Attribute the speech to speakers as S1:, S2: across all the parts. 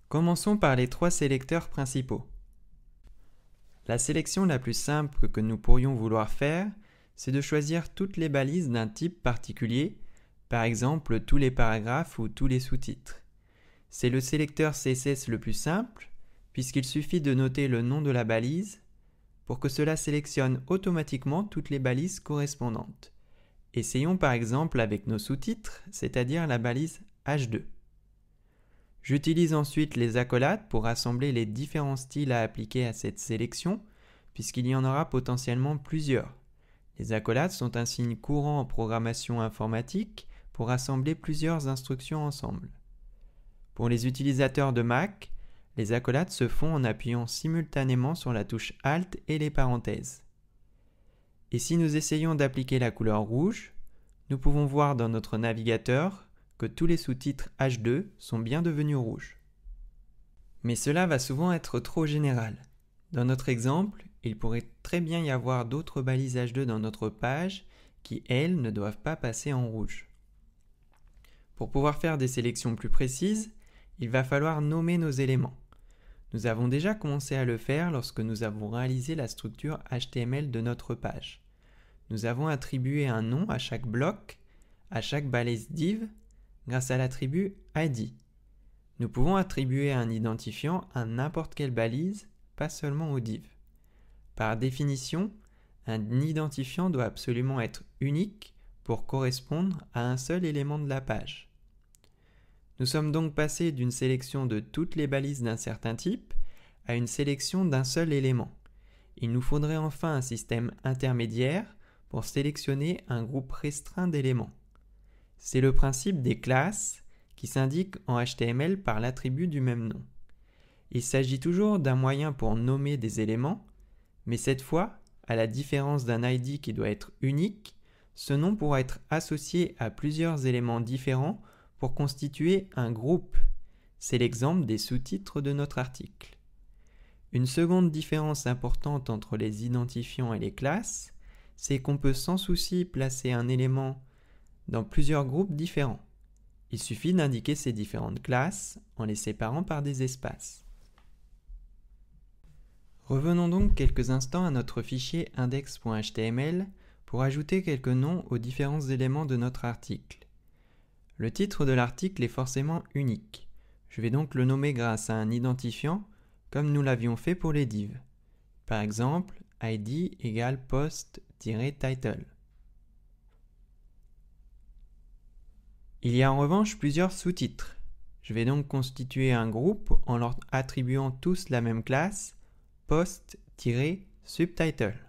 S1: Commençons par les trois sélecteurs principaux. La sélection la plus simple que nous pourrions vouloir faire, c'est de choisir toutes les balises d'un type particulier, par exemple tous les paragraphes ou tous les sous-titres. C'est le sélecteur CSS le plus simple, puisqu'il suffit de noter le nom de la balise pour que cela sélectionne automatiquement toutes les balises correspondantes. Essayons par exemple avec nos sous-titres, c'est-à-dire la balise H2. J'utilise ensuite les accolades pour rassembler les différents styles à appliquer à cette sélection, puisqu'il y en aura potentiellement plusieurs. Les accolades sont un signe courant en programmation informatique pour rassembler plusieurs instructions ensemble. Pour les utilisateurs de Mac, les accolades se font en appuyant simultanément sur la touche Alt et les parenthèses. Et si nous essayons d'appliquer la couleur rouge, nous pouvons voir dans notre navigateur que tous les sous-titres H2 sont bien devenus rouges. Mais cela va souvent être trop général. Dans notre exemple, il pourrait très bien y avoir d'autres balises H2 dans notre page qui, elles, ne doivent pas passer en rouge. Pour pouvoir faire des sélections plus précises, il va falloir nommer nos éléments. Nous avons déjà commencé à le faire lorsque nous avons réalisé la structure HTML de notre page. Nous avons attribué un nom à chaque bloc, à chaque balise div, grâce à l'attribut ID. Nous pouvons attribuer un identifiant à n'importe quelle balise, pas seulement aux divs. Par définition, un identifiant doit absolument être unique pour correspondre à un seul élément de la page. Nous sommes donc passés d'une sélection de toutes les balises d'un certain type à une sélection d'un seul élément. Il nous faudrait enfin un système intermédiaire pour sélectionner un groupe restreint d'éléments. C'est le principe des classes qui s'indique en HTML par l'attribut du même nom. Il s'agit toujours d'un moyen pour nommer des éléments, mais cette fois, à la différence d'un ID qui doit être unique, ce nom pourra être associé à plusieurs éléments différents pour constituer un groupe. C'est l'exemple des sous-titres de notre article. Une seconde différence importante entre les identifiants et les classes, c'est qu'on peut sans souci placer un élément dans plusieurs groupes différents. Il suffit d'indiquer ces différentes classes en les séparant par des espaces. Revenons donc quelques instants à notre fichier index.html pour ajouter quelques noms aux différents éléments de notre article. Le titre de l'article est forcément unique. Je vais donc le nommer grâce à un identifiant comme nous l'avions fait pour les divs. Par exemple, id égale post-title. Il y a en revanche plusieurs sous-titres. Je vais donc constituer un groupe en leur attribuant tous la même classe, post-subtitle.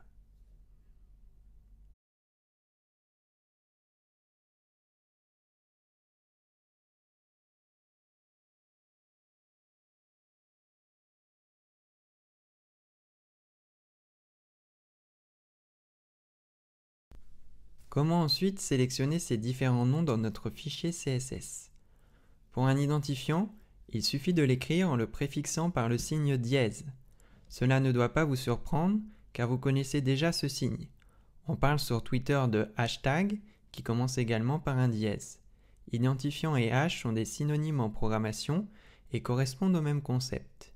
S1: Comment ensuite sélectionner ces différents noms dans notre fichier CSS? Pour un identifiant, il suffit de l'écrire en le préfixant par le signe dièse. Cela ne doit pas vous surprendre car vous connaissez déjà ce signe. On parle sur Twitter de hashtag qui commence également par un dièse. Identifiant et hash sont des synonymes en programmation et correspondent au même concept.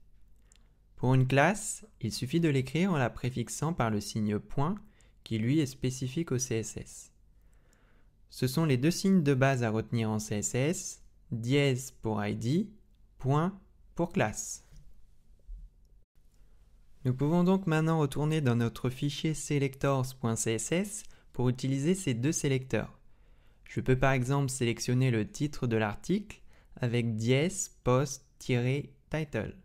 S1: Pour une classe, il suffit de l'écrire en la préfixant par le signe point qui lui est spécifique au CSS. Ce sont les deux signes de base à retenir en CSS, dièse pour ID, point pour classe. Nous pouvons donc maintenant retourner dans notre fichier selectors.css pour utiliser ces deux sélecteurs. Je peux par exemple sélectionner le titre de l'article avec dièse post-title.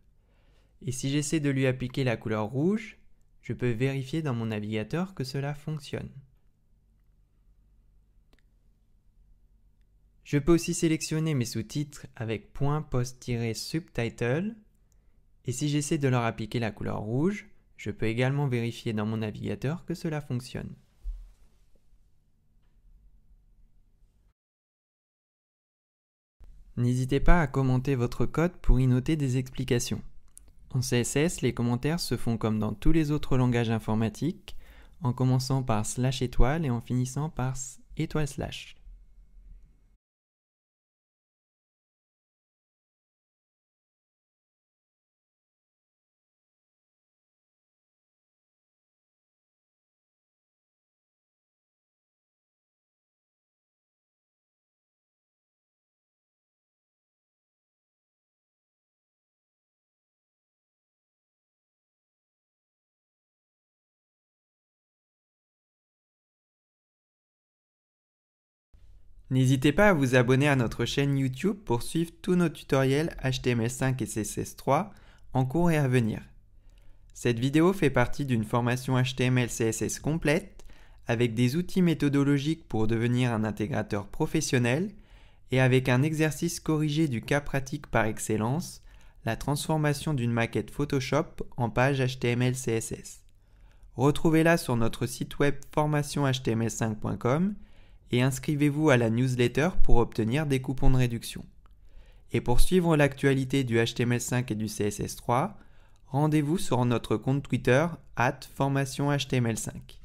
S1: Et si j'essaie de lui appliquer la couleur rouge, je peux vérifier dans mon navigateur que cela fonctionne. Je peux aussi sélectionner mes sous-titres avec point post-subtitle et si j'essaie de leur appliquer la couleur rouge, je peux également vérifier dans mon navigateur que cela fonctionne. N'hésitez pas à commenter votre code pour y noter des explications. En CSS, les commentaires se font comme dans tous les autres langages informatiques, en commençant par /étoile et en finissant par /. N'hésitez pas à vous abonner à notre chaîne YouTube pour suivre tous nos tutoriels HTML5 et CSS3 en cours et à venir. Cette vidéo fait partie d'une formation HTML-CSS complète avec des outils méthodologiques pour devenir un intégrateur professionnel et avec un exercice corrigé du cas pratique par excellence, la transformation d'une maquette Photoshop en page HTML-CSS. Retrouvez-la sur notre site web formationhtml5.com et inscrivez-vous à la newsletter pour obtenir des coupons de réduction. Et pour suivre l'actualité du HTML5 et du CSS3, rendez-vous sur notre compte Twitter @formationhtml5.